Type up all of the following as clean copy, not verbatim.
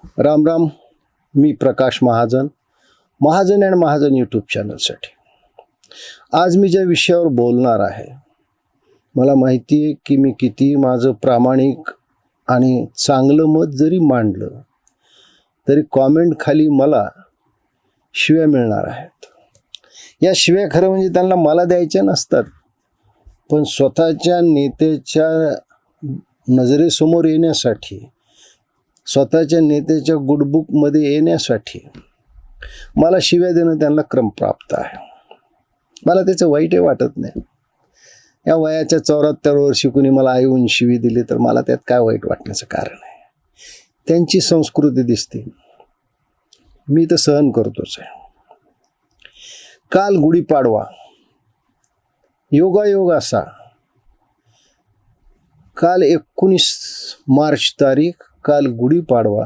राम राम. मी Prakash Mahajan, Mahajan and Mahajan YouTube चॅनलसाठी. आज मी ज्या विषयावर बोलणार आहे, मला माहिती आहे की मी किती माझं प्रामाणिक आणि चांगलं मत जरी मांडलं तरी कॉमेंट खाली मला शिव्या मिळणार आहेत. या शिव्या खरं म्हणजे त्यांना मला द्यायच्या नसतात, पण स्वतःच्या नेत्याच्या नजरेसमोर येण्यासाठी, स्वतःच्या नेत्याच्या गुडबुकमध्ये येण्यासाठी मला शिव्या देणं त्यांना क्रमप्राप्त आहे. मला त्याचं वाईटही वाटत नाही. या वयाच्या 74 वर्षी कुणी मला येऊन शिवी दिली तर मला त्यात काय वाईट वाटण्याचं कारण आहे. त्यांची संस्कृती दिसते, मी तर सहन करतोच आहे. काल गुढीपाडवा, योगायोग असा, काल 19 मार्च तारीख, काल गुढीपाडवा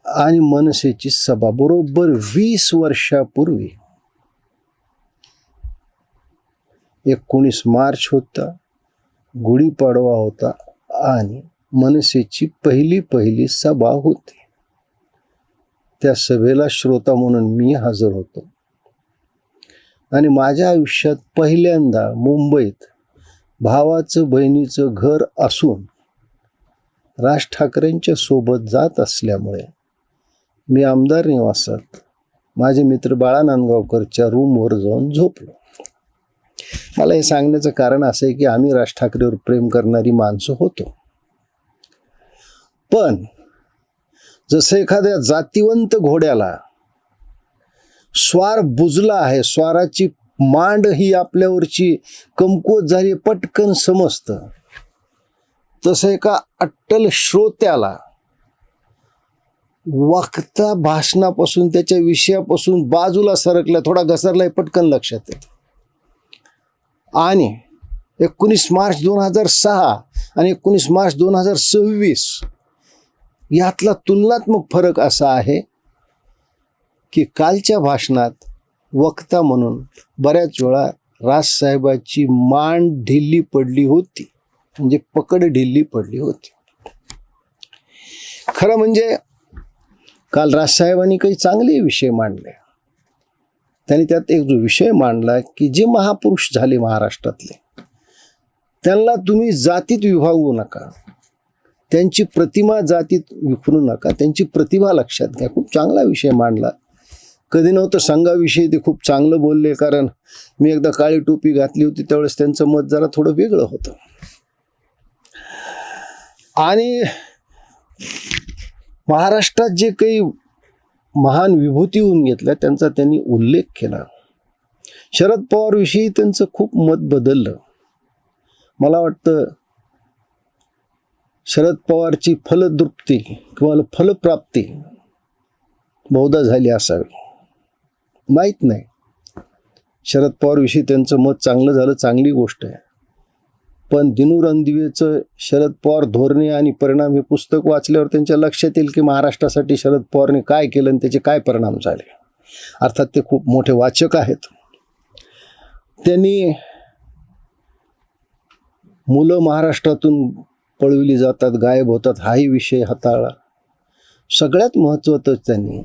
आणि मनसेची सभा. बरोबर 20 वर्षापूर्वी 19 मार्च होता, गुढीपाडवा होता आणि मनसेची पहिली सभा होती. त्या सभेला श्रोता म्हणून मी हजर होतो आणि माझ्या आयुष्यात पहिल्यांदा मुंबईत भावाचं बहिणीचं घर असून राज ठाकरेंच्या सोबत जात असल्यामुळे मी आमदार निवासात माझे मित्र बाळा नांदगावकरच्या रूमवर जाऊन झोपलो. मला हे सांगण्याचं कारण असं आहे की आम्ही राज ठाकरेवर प्रेम करणारी माणसं होतो, पण जसं एखाद्या जातिवंत घोड्याला स्वार बुजला आहे, स्वाराची मांड ही आपल्यावरची कमकुवत झाली, पटकन समजतं, तसं एका अट्टल श्रोत्याला वक्ता भाषणापासून, त्याच्या विषयापासून बाजूला सरकला, थोडा घसरलाय, पटकन लक्षात येतं. आणि 19 मार्च 2006 आणि 19 मार्च 2026 यातला तुलनात्मक फरक असा आहे की कालच्या भाषणात वक्ता म्हणून बऱ्याच वेळा राजसाहेबाची मान ढिल्ली पडली होती, म्हणजे पकड ढिल्ली पडली होती. खरं म्हणजे काल राजसाहेबांनी काही चांगले विषय मांडले. त्यांनी त्यात एक जो विषय मांडला की जे महापुरुष झाले महाराष्ट्रातले, त्यांना तुम्ही जातीत विभागू नका, त्यांची प्रतिमा जातीत विखरू नका, त्यांची प्रतिभा लक्षात घ्या. खूप चांगला विषय मांडला. कधी नव्हतं संघाविषयी ते खूप चांगलं बोलले, कारण मी एकदा काळी टोपी घातली होती त्यावेळेस त्यांचं मत जरा थोडं वेगळं होतं. आणि महाराष्ट्रात जे काही महान विभूती होऊन घेतल्या त्यांचा त्यांनी उल्लेख केला. शरद पवारविषयी त्यांचं खूप मत बदललं. मला वाटतं शरद पवारची फलदृप्ती किंवा फलप्राप्ती बहुधा झाली असावी, माहीत नाही. शरद पवारविषयी त्यांचं मत चांगलं झालं, चांगली गोष्ट आहे. पण दिनू रणदिवेचं शरद पवार धोरणे आणि परिणाम हे पुस्तक वाचल्यावर त्यांच्या लक्षात येईल की महाराष्ट्रासाठी शरद पवारने काय केलं आणि त्याचे काय परिणाम झाले. अर्थात ते खूप मोठे वाचक आहेत. त्यांनी मुलं महाराष्ट्रातून पळविली जातात, गायब होतात, हाही विषय हाताळला. सगळ्यात महत्त्वाचं त्यांनी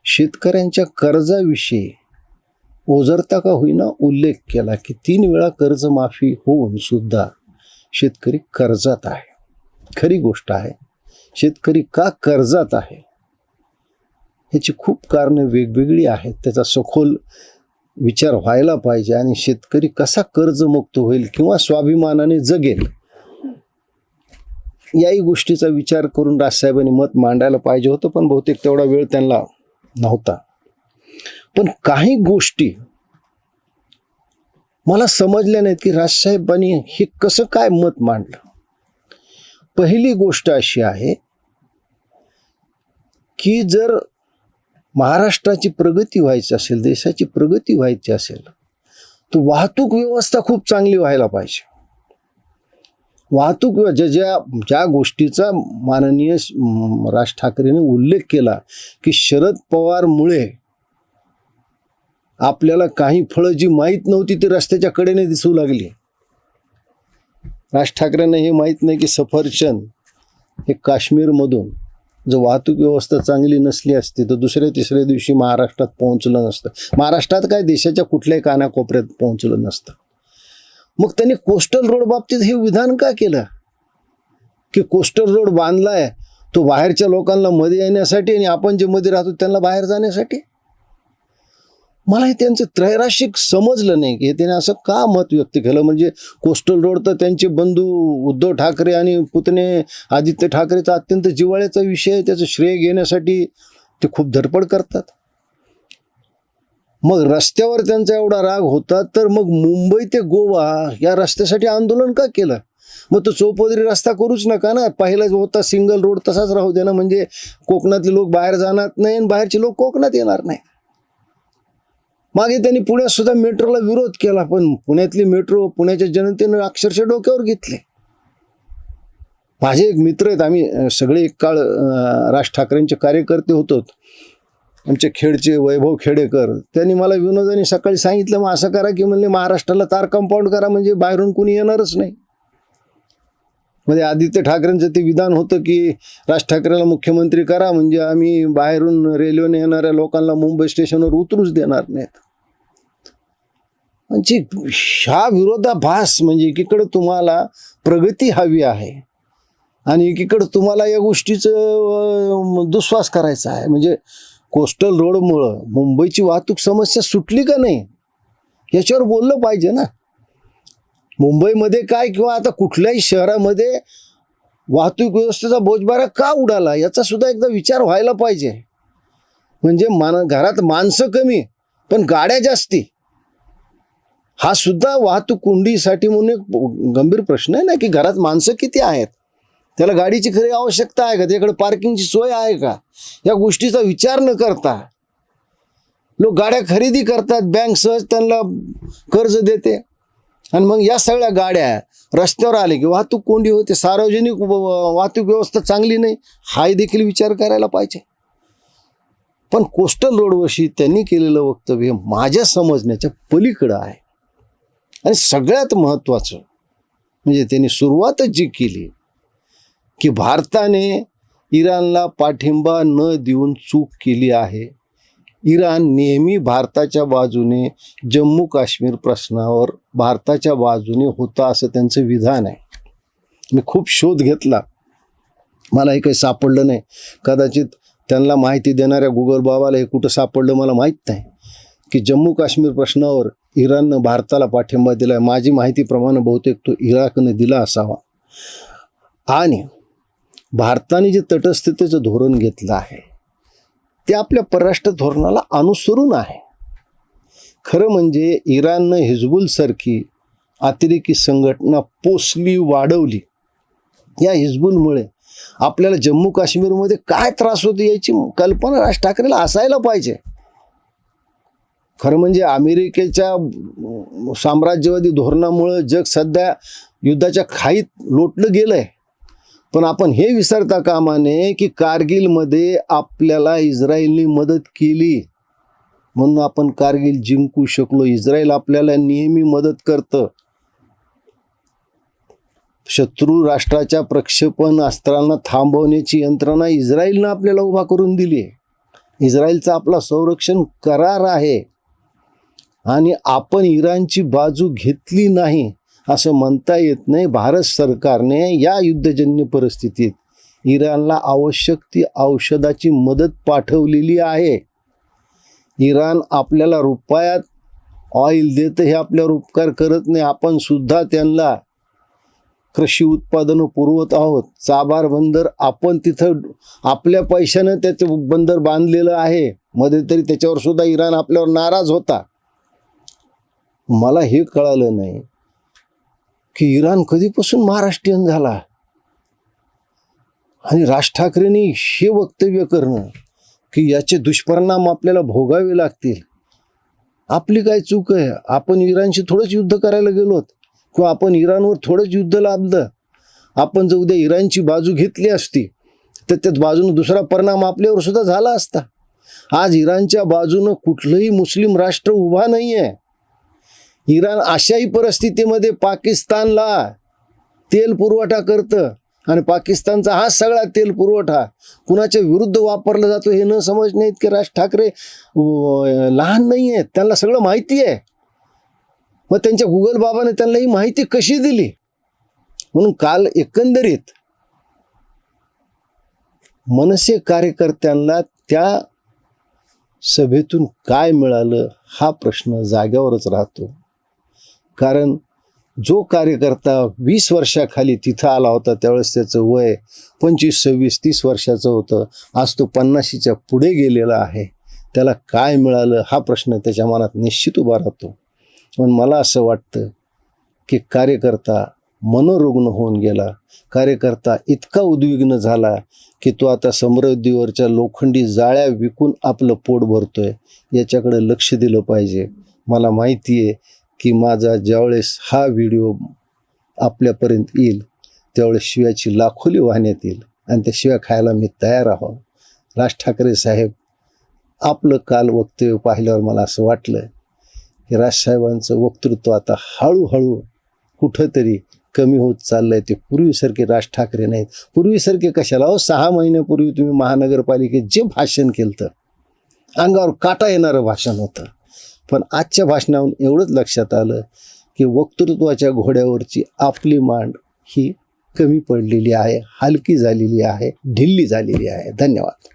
शेतकऱ्यांच्या कर्जाविषयी ओझरता का होईना उल्लेख केला की 3 वेळा कर्जमाफी होऊन सुद्धा शेतकरी कर्जात आहे. खरी गोष्ट आहे, शेतकरी का कर्जात आहे ह्याची खूप कारणं वेगवेगळी आहेत. त्याचा सखोल विचार व्हायला पाहिजे आणि शेतकरी कसा कर्जमुक्त होईल किंवा स्वाभिमानाने जगेल याही गोष्टीचा विचार करून राजसाहेबांनी मत मांडायला पाहिजे होतं, पण बहुतेक तेवढा वेळ त्यांना नव्हता. पण काही गोष्टी मला समजल्या नाहीत की राजसाहेबांनी हे कसं काय मत मांडलं. पहिली गोष्ट अशी आहे की जर महाराष्ट्राची प्रगती व्हायची असेल, देशाची प्रगती व्हायची असेल, तर वाहतूक व्यवस्था खूप चांगली व्हायला पाहिजे. वाहतूक ज्या गोष्टीचा माननीय राज ठाकरेंनी उल्लेख केला की शरद पवारमुळे आपल्याला काही फळं जी माहीत नव्हती ती रस्त्याच्या कडेने दिसू लागली. राज ठाकरेंना हे माहीत नाही की सफरचंद हे काश्मीरमधून जर वाहतूक व्यवस्था चांगली नसली असती तर दुसऱ्या तिसऱ्या दिवशी महाराष्ट्रात पोहोचलं नसतं. महाराष्ट्रात काय देशाच्या कुठल्याही कानाकोपऱ्यात पोहोचलं नसतं. मग त्यांनी कोस्टल रोड बाबतीत हे विधान का केलं की कोस्टल रोड बांधलाय तो बाहेरच्या लोकांना मध्ये येण्यासाठी आणि आपण जे मध्ये राहतो त्यांना बाहेर जाण्यासाठी? मला हे त्यांचं त्रैराशिक समजलं नाही की त्याने असं का मत व्यक्त केलं. म्हणजे कोस्टल रोड तर त्यांचे बंधू उद्धव ठाकरे आणि पुतणे आदित्य ठाकरेचा अत्यंत जिव्हाळ्याचा विषय आहे. त्याचं श्रेय घेण्यासाठी ते खूप धडपड करतात. मग रस्त्यावर त्यांचा एवढा राग होता तर मग मुंबई ते गोवा या रस्त्यासाठी आंदोलन का केलं? मग तो चौपदरी रस्ता करूच नका ना. पहिला जो होता सिंगल रोड तसाच राहू दे ना. म्हणजे कोकणातले लोक बाहेर जाणार नाही आणि बाहेरचे लोक कोकणात येणार नाही. मागे त्यांनी पुण्यात सुद्धा मेट्रोला विरोध केला, पण पुण्यातली मेट्रो पुण्याच्या जनतेनं अक्षरशः डोक्यावर घेतले. माझे एक मित्र आहेत, आम्ही सगळे एक काळ राज ठाकरेंचे कार्यकर्ते होतो. आमचे खेडचे वैभव खेडेकर, त्यांनी मला विनोदाने सकाळी सांगितलं, मग असं करा की म्हणले महाराष्ट्राला तार कंपाऊंड करा म्हणजे बाहेरून कोणी येणारच नाही. म्हणजे आदित्य ठाकरेंचं ते विधान होतं की राज ठाकरेला मुख्यमंत्री करा म्हणजे आम्ही बाहेरून रेल्वेने येणाऱ्या लोकांना मुंबई स्टेशनवर उतरूच देणार नाहीत. म्हणजे हा विरोधाभास, म्हणजे एकीकडे तुम्हाला प्रगती हवी आहे आणि एकीकडे तुम्हाला या गोष्टीचं दुस्वास करायचा आहे. म्हणजे कोस्टल रोडमुळं मुंबईची वाहतूक समस्या सुटली का नाही याच्यावर बोललं पाहिजे ना. मुंबईमध्ये काय किंवा आता कुठल्याही शहरामध्ये वाहतूक व्यवस्थेचा बोजबारा का उडाला याचा सुद्धा एकदा विचार व्हायला पाहिजे. म्हणजे घरात माणसं कमी पण गाड्या जास्ती, हा सुद्धा वाहतूक कोंडीसाठी म्हणून एक गंभीर प्रश्न आहे ना. की घरात माणसं किती आहेत, त्याला गाडीची खरी आवश्यकता आहे का, त्याकडे पार्किंगची सोय आहे का, या गोष्टीचा विचार न करता लोक गाड्या खरेदी करतात. बँक सहज त्यांना कर्ज देते आणि मग या सगळ्या गाड्या रस्त्यावर आले की वाहतूक कोंडी होते. सार्वजनिक वाहतूक व्यवस्था चांगली नाही, हाही देखील विचार करायला पाहिजे. पण कोस्टल रोडवरशी त्यांनी केलेलं वक्तव्य माझ्या समजण्याच्या पलीकडं आहे. आणि सगळ्यात महत्त्वाचं म्हणजे त्यांनी सुरुवातच जी केली की भारताने इराणला पाठिंबा न देऊन चूक केली आहे. इराण नेहमी भारताच्या बाजूने जम्मू काश्मीर प्रश्नावर भारताच्या बाजूने होता असं त्यांचं विधान आहे. मी खूप शोध घेतला, मला हे काही सापडलं नाही. कदाचित त्यांना माहिती देणाऱ्या गुगल बाबाला हे कुठं सापडलं मला माहीत नाही की जम्मू काश्मीर प्रश्नावर इराणनं भारताला पाठिंबा दिला आहे. माझी माहितीप्रमाणे बहुतेक तो इराकनं दिला असावा. आणि भारताने जे तटस्थतेचं धोरण घेतलं आहे ते आपल्या परराष्ट्र धोरणाला अनुसरून आहे. खरं म्हणजे इराणनं हिजबुलसारखी अतिरेकी संघटना पोसली, वाढवली. या हिजबुलमुळे आपल्याला जम्मू काश्मीरमध्ये काय त्रास होतो याची कल्पना राज ठाकरेला असायला पाहिजे. खरं म्हणजे अमेरिकेच्या साम्राज्यवादी धोरणामुळं जग सध्या युद्धाच्या खाईत लोटलं गेलं आहे. पण आपण हे विसरता कामा नये की कारगिलमध्ये आपल्याला इस्रायलने मदत केली म्हणून आपण कारगिल जिंकू शकलो. इस्रायल आपल्याला नेहमी मदत करतं. शत्रू राष्ट्राच्या प्रक्षेपण अस्त्रांना थांबवण्याची यंत्रणा इस्रायलनं आपल्याला उभा करून दिली आहे. इस्रायलचा आपला संरक्षण करार आहे आणि आपण इराणची बाजू घेतली नाही असं म्हणता येत नाही. भारत सरकारने या युद्धजन्य परिस्थितीत इराणला आवश्यक ती औषधाची मदत पाठवलेली आहे. इराण आपल्याला रुपयात ऑइल देतं, हे आपल्यावर उपकार करत नाही. आपण सुद्धा त्यांना कृषी उत्पादनं पुरवत आहोत. चाबार बंदर आपण तिथं आपल्या पैशानं त्याचं बंदर बांधलेलं आहे. मध्ये तरी त्याच्यावर सुद्धा इराण आपल्यावर नाराज होता. मला हे कळालं नाही की इराण कधीपासून महाराष्ट्रीयन झाला आणि राज ठाकरेंनी हे वक्तव्य करणं की याचे दुष्परिणाम आपल्याला भोगावे लागतील. आपली काय चूक आहे? आपण इराणशी थोडंच युद्ध करायला गेलोत किंवा आपण इराणवर थोडंच युद्ध लाभलं. आपण जर उद्या इराणची बाजू घेतली असती तर त्या बाजूने दुसरा परिणाम आपल्यावर सुद्धा झाला असता. आज इराणच्या बाजूनं कुठलंही मुस्लिम राष्ट्र उभा नाही आहे. इराण अशाही परिस्थितीमध्ये पाकिस्तानला तेल पुरवठा करतं आणि पाकिस्तानचा हा सगळा तेल पुरवठा कुणाच्या विरुद्ध वापरला जातो हे न समजणे इतके राज ठाकरे लहान नाही आहेत. त्यांना सगळं माहिती आहे. मग त्यांच्या गुगल बाबाने त्यांना ही माहिती कशी दिली? म्हणून काल एकंदरीत मनसे कार्यकर्त्यांना त्या सभेतून काय मिळालं हा प्रश्न जाग्यावरच राहतो. कारण जो कार्यकर्ता 20 वर्षाखाली तिथं आला होता त्यावेळेस त्याचं वय 25, 26, 30 वर्षाचं होतं. आज तो 50च्या पुढे गेलेला आहे. त्याला काय मिळालं हा प्रश्न त्याच्या मनात निश्चित उभा राहतो. पण मला असं वाटतं की कार्यकर्ता मनोरुग्ण होऊन गेला. कार्यकर्ता इतका उद्विग्न झाला की तो आता समृद्धीवरच्या लोखंडी जाळ्या विकून आपलं पोट भरतोय. याच्याकडे लक्ष दिलं पाहिजे. मला माहिती आहे की माझा ज्यावेळेस हा व्हिडिओ आपल्यापर्यंत येईल त्यावेळेस शिव्याची लाखोली वाहण्यात येईल आणि त्या शिव्या खायला मी तयार आहो. राज ठाकरे साहेब, आपलं काल वक्तव्य पाहिल्यावर मला असं वाटलं की राजसाहेबांचं वक्तृत्व आता हळूहळू कुठंतरी कमी होत चाललंय. ते पूर्वीसारखे राज ठाकरे नाहीत. पूर्वीसारखे कशाला? 6 महिन्यापूर्वी तुम्ही महानगरपालिकेत जे भाषण केलं अंगावर काटा येणारं भाषण होतं. पण आजच्या भाषणावरून एवढंच लक्षात आलं की वक्तृत्वाच्या घोड्यावरची आपली मांड ही कमी पडलेली आहे, हलकी झालेली आहे, ढिल्ली झालेली आहे. धन्यवाद.